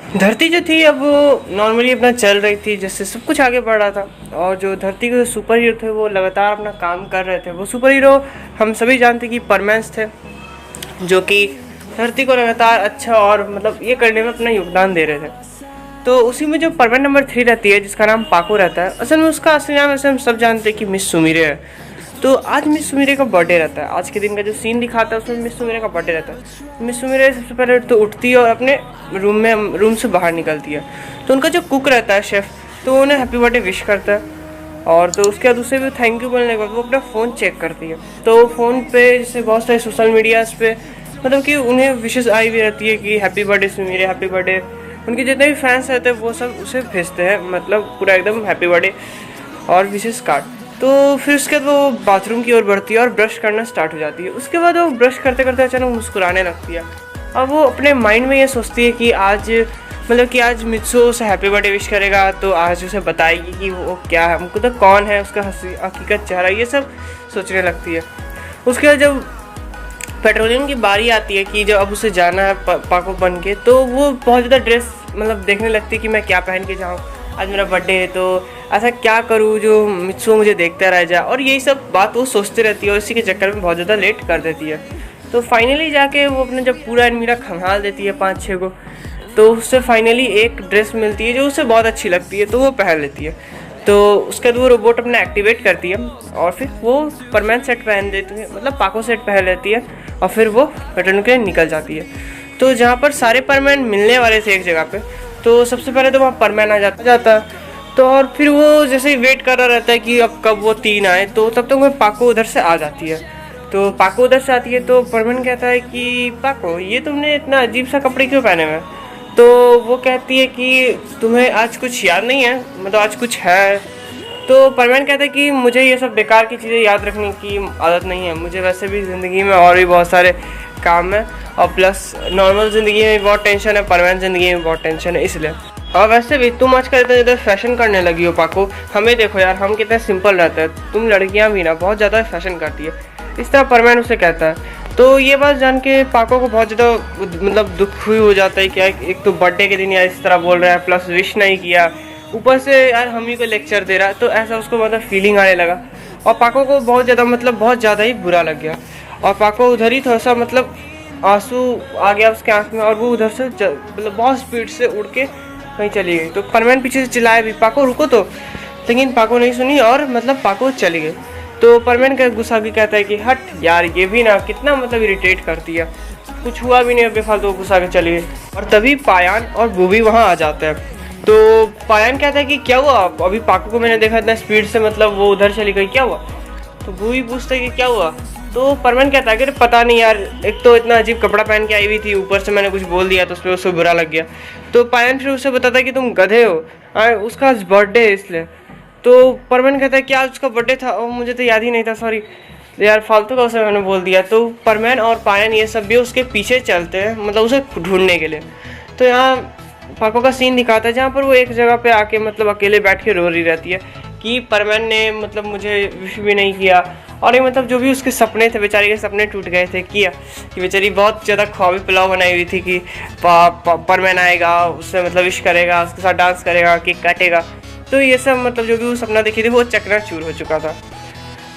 धरती जो थी अब वो नॉर्मली अपना चल रही थी, जैसे सब कुछ आगे बढ़ रहा था। और जो धरती के सुपर हीरो थे वो लगातार अपना काम कर रहे थे। वो सुपर हीरो हम सभी जानते कि परमैन्स थे, जो कि धरती को लगातार अच्छा और मतलब ये करने में अपना योगदान दे रहे थे। तो उसी में जो परमैन नंबर 3 रहती है, जिसका नाम पाको रहता है, असल में उसका असली नाम ऐसे हम सब जानते हैं कि मिस सुमीरे है। तो आज मिस सुमीरे का बर्थडे रहता है। आज के दिन का जो सीन दिखाता है उसमें मिस सुमीरे का बर्थडे रहता है। मिस सुमीरे सबसे पहले तो उठती है और अपने रूम से बाहर निकलती है। तो उनका जो कुक रहता है, शेफ़, तो उन्हें हैप्पी बर्थडे विश करता है। और तो उसके बाद उसे भी थैंक यू बोलने के बाद वो अपना फ़ोन चेक करती है। तो फ़ोन पे जैसे बहुत सारे सोशल मीडियाज़ पे मतलब कि उन्हें विशेष आई हुई रहती है कि happy birthday Sumire, happy birthday. उनके जितने भी फैंस रहते हैं वो सब उसे भेजते हैं, मतलब पूरा एकदम हैप्पी बर्थडे और विशेष कार्ड। तो फिर उसके बाद वो बाथरूम की ओर बढ़ती है और ब्रश करना स्टार्ट हो जाती है। उसके बाद वो ब्रश करते करते अचानक मुस्कुराने लगती है। अब वो अपने माइंड में ये सोचती है कि आज मतलब कि आज मित्सु उसे हैप्पी बर्थडे विश करेगा, तो आज उसे बताएगी कि वो क्या है, हमको तो कौन है, उसका हकीकत चेहरा, ये सब सोचने लगती है। उसके बाद जब पेट्रोलियम की बारी आती है कि जब अब उसे जाना है पाको बन के, तो वो बहुत ज़्यादा ड्रेस मतलब देखने लगती है कि मैं क्या पहन के जाऊँ, आज मेरा बर्थडे है तो ऐसा क्या करूँ जो मित्सु मुझे देखता रह जाए। और यही सब बात वो सोचती रहती है और इसी के चक्कर में बहुत ज़्यादा लेट कर देती है। तो फाइनली जाके वो अपने जब पूरा अलमीरा खंगाल देती है 5-6 को, तो उससे फाइनली एक ड्रेस मिलती है जो उसे बहुत अच्छी लगती है, तो वो पहन लेती है। तो उसके बाद वो रोबोट अपना एक्टिवेट करती है और फिर वो परमैन सेट पहन देती है, मतलब पाको सेट पहन लेती है और फिर वो पेट्रोलियम के लिए निकल जाती है। तो जहाँ पर सारे परमैन मिलने वाले थे एक जगह पे, तो सबसे पहले तो वहाँ परमैन आ जाता है। तो और फिर वो जैसे ही वेट कर रहा रहता है कि अब कब वो 3 आए, तो तब तक वो पाको उधर से आ जाती है। तो पाको उधर से आती है तो परमैन कहता है कि पाको, ये तुमने इतना अजीब सा कपड़े क्यों पहने हुए? तो वो कहती है कि तुम्हें आज कुछ याद नहीं है, मतलब आज कुछ है? तो परमैन कहता है कि मुझे ये सब बेकार की चीज़ें याद रखने की आदत नहीं है, मुझे वैसे भी ज़िंदगी में और भी बहुत सारे काम है, और प्लस नॉर्मल ज़िंदगी में बहुत टेंशन है, परमैन ज़िंदगी में बहुत टेंशन है, इसलिए। और वैसे भी तुम आजकल इतना ज़्यादा फैशन करने लगी हो पाको, हमें देखो यार, हम कितने सिंपल रहते हैं, तुम लड़कियां भी ना बहुत ज़्यादा फैशन करती है, इस तरह परमैन उसे कहता है। तो ये बात जान के पाको को बहुत ज़्यादा मतलब दुख हुई हो जाता है कि एक तो बर्थडे के दिन यार इस तरह बोल रहा है, प्लस विश नहीं किया, ऊपर से यार हम ही को लेक्चर दे रहा है, तो ऐसा उसको मतलब फीलिंग आने लगा। और पाको को बहुत ज़्यादा ही बुरा लग गया। और पाको उधर ही थोड़ा सा मतलब आंसू आ गया उसके आँख में, और वो उधर से मतलब बहुत स्पीड से उड़ के कहीं चली गई। तो परमैन पीछे से चिल्लाया भी, पाको रुको तो, लेकिन पाको नहीं सुनी और मतलब पाको चली गई। तो परमैन का गुस्सा भी कहता है कि हट यार, ये भी ना कितना मतलब इरिटेट करती है, कुछ हुआ भी नहीं, बेफालतू गुस्सा के चली गई। और तभी पायान और बूबी वहाँ आ जाते हैं। तो पायान कहता है कि क्या हुआ, अभी पाको को मैंने देखा इतना स्पीड से, मतलब वो उधर चली गई, क्या हुआ? तो बूबी पूछता है कि क्या हुआ? तो परमैन कहता है कि पता नहीं यार, एक तो इतना अजीब कपड़ा पहन के आई हुई थी, ऊपर से मैंने कुछ बोल दिया तो उसमें उसको बुरा लग गया। तो पायन फिर उसे बताता है कि तुम गधे हो, उसका आज बर्थडे है इसलिए। तो परमैन कहता है कि आज उसका बर्थडे था, और मुझे तो याद ही नहीं था, सॉरी यार, फालतू का उसे मैंने बोल दिया। तो परमैन और पायन ये सब भी उसके पीछे चलते हैं, मतलब उसे ढूंढने के लिए। तो यहाँ पाको का सीन दिखाता है जहाँ पर वो एक जगह पे आके मतलब अकेले बैठ के रो रही रहती है कि परमैन ने मतलब मुझे विश भी नहीं किया, और ये मतलब जो भी उसके सपने थे, बेचारी के सपने टूट गए थे, किया कि बेचारी बहुत ज़्यादा ख्वाबी पुलाव बनाई हुई थी कि परमैन आएगा, उससे मतलब विश करेगा, उसके साथ डांस करेगा, केक काटेगा। तो ये सब मतलब जो भी वो सपना देखी थी वो चकनाचूर हो चुका था।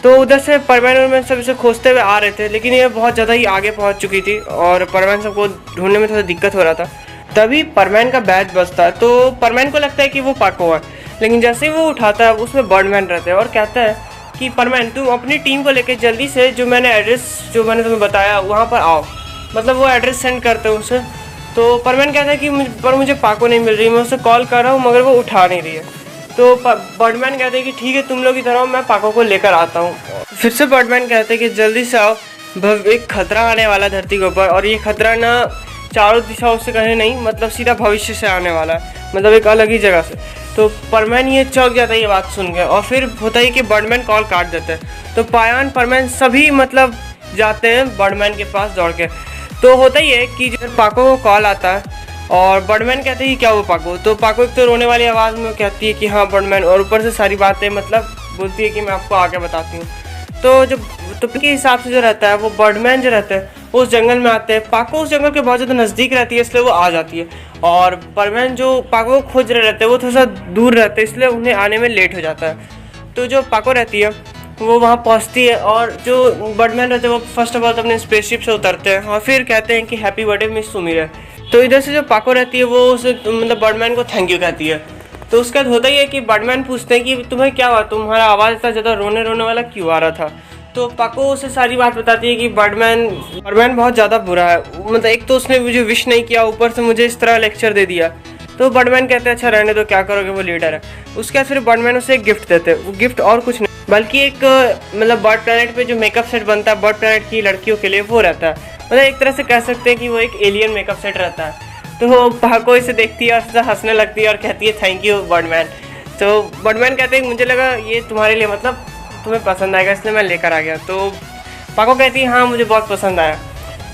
तो उधर से परमैन सब इसे खोजते हुए आ रहे थे, लेकिन ये बहुत ज़्यादा ही आगे पहुंच चुकी थी और परमैन सबको ढूंढने में थोड़ा दिक्कत हो रहा था। तभी परमैन का बैच बजता है, तो परमैन को लगता है कि वो पाको है, लेकिन जैसे ही वो उठाता है उसमें बर्डमैन रहते हैं और कहता है कि परमैन तुम अपनी टीम को लेकर जल्दी से जो मैंने तुम्हें बताया वहाँ पर आओ, मतलब वो एड्रेस सेंड करते हैं उसे। तो परमैन कहता है कि मुझे पाको नहीं मिल रही, मैं उसे कॉल कर रहा हूँ मगर वो उठा नहीं रही है। तो बर्डमैन कहते हैं कि ठीक है, तुम लोग इधर आओ, मैं पाको को लेकर आता हूँ। फिर से बर्डमैन कहते हैं कि जल्दी से आओ, एक खतरा आने वाला धरती के ऊपर, और ये खतरा ना चारों दिशाओं से कहीं नहीं, मतलब सीधा भविष्य से आने वाला है, मतलब एक अलग ही जगह से। तो परमैन ये चौंक जाता है ये बात सुन के, और फिर होता है कि बर्डमैन कॉल काट देते हैं। तो पायान परमैन सभी मतलब जाते हैं बर्डमैन के पास दौड़ के। तो होता ही है कि जब पाको को कॉल आता है और बर्डमैन कहते हैं कि क्या हुआ पाको, तो पाको एक तो रोने वाली आवाज़ में कहती है कि हाँ बर्डमैन, और ऊपर से सारी बातें मतलब बोलती है कि मैं आपको आगे बताती हूँ। तो जो के हिसाब से जो रहता है वो बर्डमैन जो रहता है उस जंगल में आते हैं। पाको उस जंगल के बहुत ज़्यादा नज़दीक रहती है, इसलिए वो आ जाती है। और परमैन जो पाको को खोज रहे रहते हैं वो थोड़ा सा दूर रहते हैं, इसलिए उन्हें आने में लेट हो जाता है। तो जो पाको रहती है वो वहाँ पहुँचती है, और जो बर्डमैन रहते हैं वो फर्स्ट ऑफ ऑल अपने स्पेसशिप से उतरते हैं और फिर कहते हैं कि हैप्पी बर्थडे मिस सुमीरा। तो इधर से जो पाको रहती है वो उस मतलब बर्डमैन को थैंक यू कहती है। तो उसके बाद होता ही है कि बर्डमैन पूछते हैं कि तुम्हें क्या हुआ, तुम्हारा आवाज़ इतना ज़्यादा रोने रोने वाला क्यों आ रहा था। तो पाको उसे सारी बात बताती है कि बर्डमैन बहुत ज़्यादा बुरा है, मतलब एक तो उसने मुझे विश नहीं किया, ऊपर से मुझे इस तरह लेक्चर दे दिया। तो बर्डमैन कहते हैं अच्छा रहने दो, क्या करोगे, वो लीडर है। उसके बाद फिर बर्डमैन उसे एक गिफ्ट देते हैं। वो गिफ्ट और कुछ नहीं बल्कि एक मतलब बर्ड प्लैनेट पे जो मेकअप सेट बनता है बर्ड प्लैनेट की लड़कियों के लिए, वो रहता है। मतलब एक तरह से कह सकते हैं कि वो एक एलियन मेकअप सेट रहता है। तो पाको इसे देखती है और हंसने लगती है और कहती है थैंक यू बर्डमैन। तो बर्डमैन कहते हैं मुझे लगा ये तुम्हारे लिए मतलब तुम्हें पसंद आएगा, इसलिए मैं लेकर आ गया। तो पाको कहती है हाँ मुझे बहुत पसंद आया।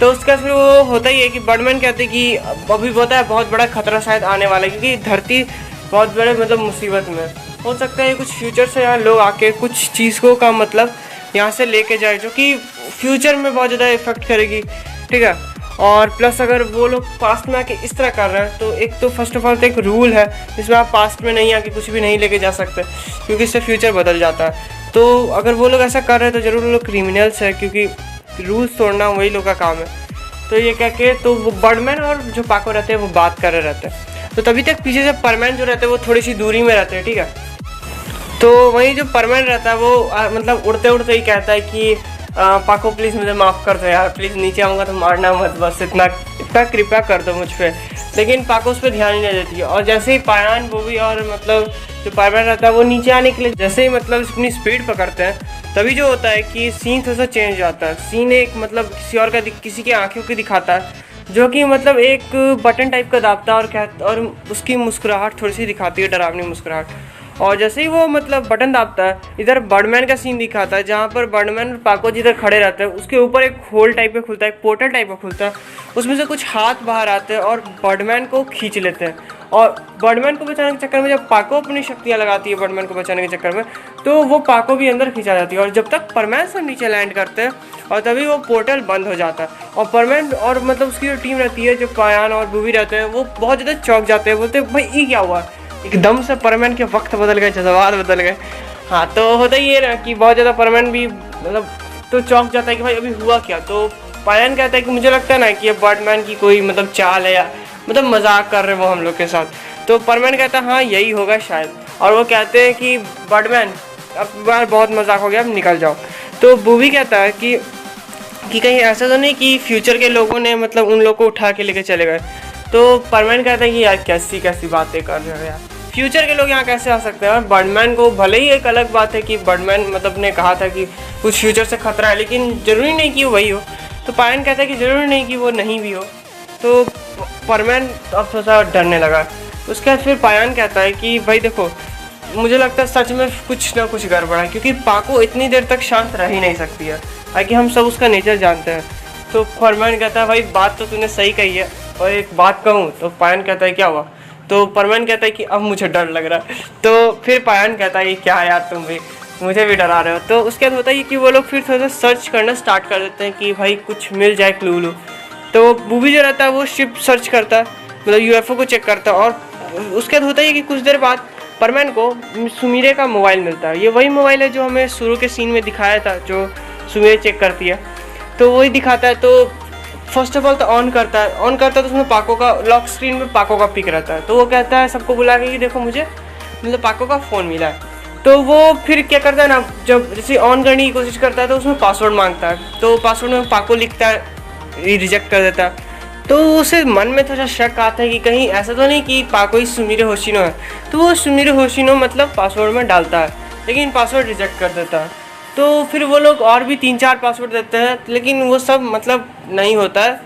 तो उसका फिर वो होता ही है कि बर्डमैन कहते हैं कि अभी होता है बहुत बड़ा खतरा शायद आने वाला है, क्योंकि धरती बहुत बड़े मतलब मुसीबत में हो सकता है। कुछ फ्यूचर से यहाँ लोग आके कुछ चीज़ों का मतलब यहाँ से लेके जाए जो कि फ्यूचर में बहुत ज़्यादा इफेक्ट करेगी, ठीक है। और प्लस अगर वो लोग पास्ट में आके इस तरह कर रहे हैं तो एक तो फर्स्ट ऑफ ऑल तो एक रूल है जिसमें आप पास्ट में नहीं आके कुछ भी नहीं लेके जा सकते, क्योंकि इससे फ्यूचर बदल जाता है। तो अगर वो लोग ऐसा कर रहे हैं तो ज़रूर वो लोग क्रिमिनल्स है, क्योंकि रूल्स तोड़ना वही लोग का काम है। तो ये कह के तो वो बर्डमैन और जो पाको रहते हैं वो बात कर रहे रहते हैं। तो तभी तक पीछे से परमैन जो रहते हैं वो थोड़ी सी दूरी में रहते हैं, ठीक है। तो वहीं जो परमैन रहता है वो मतलब उड़ते उड़ते ही कहता है कि पाको प्लीज़ मुझे माफ़ कर दो यार, प्लीज़ नीचे आऊँगा तो मारना मत, बस इतना इतना कृपया कर दो मुझ पर। लेकिन पाको उस पर ध्यान ही नहीं देती है। और जैसे ही पायान बोबी और मतलब जो परमैन रहता है वो नीचे आने के लिए जैसे ही मतलब अपनी स्पीड पकड़ते हैं, तभी जो होता है कि सीन थोड़ा सा चेंज हो जाता है। सीन एक मतलब किसी की आँखों की दिखाता है, जो कि मतलब एक बटन टाइप का दाबता है और उसकी मुस्कुराहट थोड़ी सी दिखाती है, डरावनी मुस्कुराहट। और जैसे ही वो मतलब बटन दाबता है, इधर बर्डमैन का सीन दिखाता है जहाँ पर बर्डमैन और पाको जिधर खड़े रहते हैं उसके ऊपर एक होल टाइप का खुलता है, एक पोर्टल टाइप का खुलता है, उसमें से कुछ हाथ बाहर आते हैं और बर्डमैन को खींच लेते हैं। और बर्डमैन को बचाने के चक्कर में जब पाको अपनी शक्तियाँ लगाती है बर्डमैन को बचाने के चक्कर में, तो वो पाको भी अंदर खींचा जाती है। और जब तक परमैन सब नीचे लैंड करते हैं और तभी वो पोर्टल बंद हो जाता है। और परमैन और मतलब उसकी जो टीम रहती है, जो पायान और बूबी रहते हैं, वो बहुत ज़्यादा चौंक जाते हैं, बोलते हैं भाई ये क्या हुआ, एकदम से परमैन के वक्त बदल गए, जज्बात बदल गए। हाँ तो होता ही है ना कि बहुत ज़्यादा परमैन भी मतलब तो चौंक जाता है कि भाई अभी हुआ क्या। तो पायान कहता है कि मुझे लगता है ना कि ये बर्डमैन की कोई मतलब चाल है या मतलब मजाक कर रहे हैं वो हम लोग के साथ। तो परमैन कहता है हाँ यही होगा शायद। और वो कहते हैं कि बर्डमैन अब बार बहुत मजाक हो गया, अब निकल जाओ। तो बूबी कहता है कि कहीं ऐसा तो नहीं कि फ्यूचर के लोगों ने मतलब उन लोगों को उठा के लेके चले गए। तो परमैन कहता है कि यार कैसी कैसी बातें कर रहे हो यार, फ्यूचर के लोग यहाँ कैसे आ सकते हैं। और बर्डमैन को भले ही एक अलग बात है कि बर्डमैन मतलब ने कहा था कि कुछ फ्यूचर से खतरा है, लेकिन ज़रूरी नहीं कि वो वही हो। तो पायन कहता है कि ज़रूरी नहीं कि वो नहीं भी हो। तो परमैन अब थोड़ा सा डरने लगा। उसके बाद फिर पायान कहता है कि भाई देखो मुझे लगता है सच में कुछ ना कुछ गड़बड़ है, क्योंकि पाको इतनी देर तक शांत रह ही नहीं सकती है, ताकि हम सब उसका नेचर जानते हैं। तो परमैन कहता है भाई बात तो तूने सही कही है, और एक बात कहूँ। तो पायन कहता है क्या हुआ। तो परमैन कहता है कि अब मुझे डर लग रहा है। तो फिर पायन कहता है क्या यार तुम भी मुझे भी डरा रहे हो। तो उसके बाद होता है कि वो लोग फिर थोड़ा सा सर्च करना स्टार्ट कर देते हैं कि भाई कुछ मिल जाए क्लू व्लू। तो बूबी जो रहता है वो शिप सर्च करता है, मतलब यूएफओ को चेक करता है। और उसके बाद होता है कि कुछ देर बाद परमैन को सुमीरे का मोबाइल मिलता है। ये वही मोबाइल है जो हमें शुरू के सीन में दिखाया था, जो सुमीरे चेक करती है, तो वही दिखाता है। तो फर्स्ट ऑफ ऑल तो ऑन करता है तो उसमें पाको का लॉक स्क्रीन में पाको का पिक रहता है। तो वो कहता है सबको बुला के कि देखो मुझे मतलब पाको का फ़ोन मिला है। तो वो फिर क्या करता है ना, जब जैसे ऑन करने की कोशिश करता है तो उसमें पासवर्ड मांगता है। तो पासवर्ड में पाको लिखता है, रिजेक्ट कर देता है। तो उसे मन में थोड़ा शक आता है कि कहीं ऐसा तो नहीं कि पाको ही सुमीरे होशिनो है। तो वो सुमीरे होशिनो मतलब पासवर्ड में डालता है, लेकिन पासवर्ड रिजेक्ट कर देता है। तो फिर वो लोग और भी 3-4 पासवर्ड देते हैं, लेकिन वो सब मतलब नहीं होता है।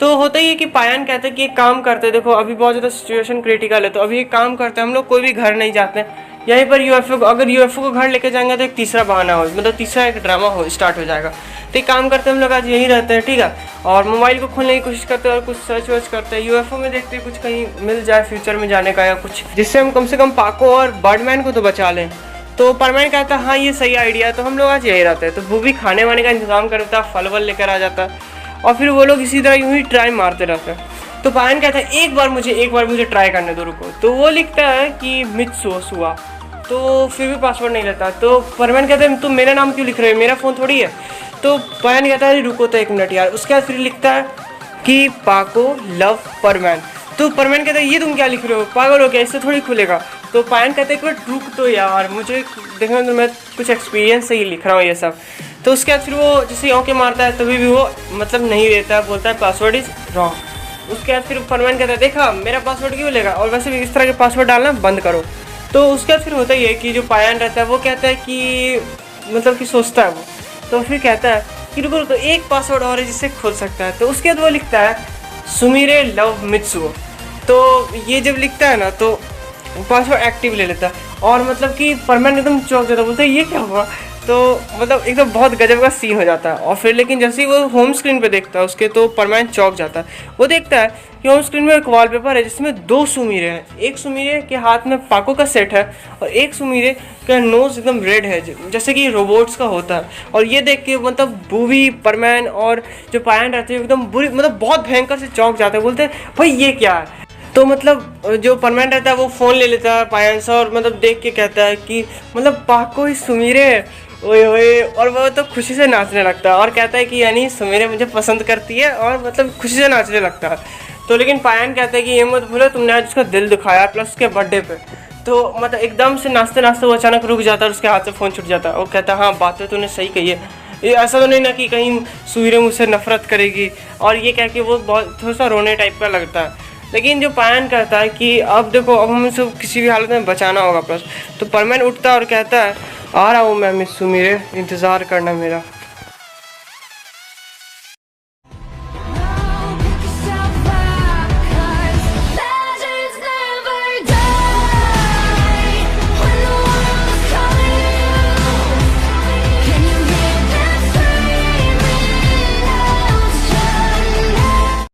तो होता ही है कि पायान कहते हैं कि एक काम करते हैं, देखो अभी बहुत ज़्यादा सिचुएशन क्रिटिकल है, तो अभी एक काम करते हैं, हम लोग कोई भी घर नहीं जाते हैं, यहीं पर यूएफओ अगर यूएफओ को घर लेके जाएंगे तो एक तीसरा बहाना हो, मतलब तीसरा एक ड्रामा हो स्टार्ट हो जाएगा। तो एक काम करते हैं हम लोग आज यहीं रहते हैं, ठीक है। और मोबाइल को खोलने की कोशिश करते हैं और कुछ सर्च वर्च करते हैं, यूएफओ में देखते हैं कुछ कहीं मिल जाए फ्यूचर में जाने का या कुछ, जिससे हम कम से कम पाको और बर्डमैन को तो बचा लें। तो परमैन कहता है हाँ ये सही आइडिया है, तो हम लोग आज यही रहते हैं। तो वो भी खाने वाने का इंतजाम कर देता है, फल वल लेकर आ जाता है। और फिर वो लोग इसी तरह यूँ ही ट्राई मारते रहते हैं। तो पायन कहता है एक बार मुझे ट्राई करने दो, रुको। तो वो लिखता है कि मित्सुओ सुआ, तो फिर भी पासवर्ड नहीं लेता। तो परमैन कहता है तुम मेरा नाम क्यों लिख रहे हो, मेरा फ़ोन थोड़ी है। तो पायन कहता है रुको तो 1 मिनट यार। उसके बाद फिर लिखता है कि पाको लव परमैन। तो परमैन कहता है ये तुम क्या लिख रहे हो, पागल हो क्या, इससे थोड़ी खुलेगा। तो पायन कहता है कि रुक तो यार, मुझे देखना, तो मैं कुछ एक्सपीरियंस से ही लिख रहा हूँ ये सब। तो उसके बाद फिर वो जैसे ओके मारता है तभी भी वो मतलब नहीं देता, बोलता है पासवर्ड इज़ रॉन्ग। उसके बाद फिर परमैन कहता है देखा मेरा पासवर्ड क्यों लेगा, और वैसे भी इस तरह के पासवर्ड डालना बंद करो। तो उसके बाद फिर होता ही है कि जो पायन रहता है वो कहता है कि मतलब कि सोचता है वो, तो फिर कहता है कि रुको तो एक पासवर्ड और है जिससे खोल सकता है। तो उसके बाद वो लिखता है सुमिरे लव मित्सुओ। तो ये जब लिखता है ना तो पासवर्ड एक्टिव ले लेता है, और मतलब कि परमैन एकदम चौंक जाता है, बोलता है ये क्या हुआ। तो मतलब एकदम बहुत गजब का सीन हो जाता है। और फिर लेकिन जैसे ही वो होम स्क्रीन पे देखता है उसके, तो परमैन चौंक जाता है। वो देखता है कि होम स्क्रीन में एक वॉलपेपर है जिसमें 2 सुमीरे हैं। एक सुमीरे के हाथ में पाको का सेट है और एक सुमीरे का नोज एकदम रेड है जैसे कि रोबोट्स का होता है। और ये देख के मतलब बूवी, परमैन और जो पायन रहते हैं एकदम बुरी, मतलब बहुत भयंकर से चौंक जाते हैं, बोलते हैं भाई ये क्या है। तो मतलब जो परमैन रहता है वो फ़ोन ले लेता है पायन से, और मतलब देख के कहता है कि मतलब पाको ही सुमीरे है, ओए ओए। और वो तो खुशी से नाचने लगता है और कहता है कि यानी सुमीरे मुझे पसंद करती है, और मतलब खुशी से नाचने लगता है। तो लेकिन पायन कहता है कि ये मत भूलो तुमने आज उसका दिल दुखाया, प्लस उसके बर्थडे पे। तो मतलब एकदम से नाचते नाचते वो अचानक रुक जाता है और उसके हाथ से फ़ोन छूट जाता है। वो कहता है हाँ बात तो तूने सही कही है, ये ऐसा तो नहीं ना कि कहीं सुमीरे मुझसे नफरत करेगी। और ये कह के वो बहुत थोड़ा सा रोने टाइप का लगता है। लेकिन जो पायन कहता है कि अब देखो अब हमें से किसी भी हालत में बचाना होगा प्लस। तो परमैन उठता है और कहता है आ रहा हूँ मैं मिस सुमीरे, इंतज़ार करना मेरा।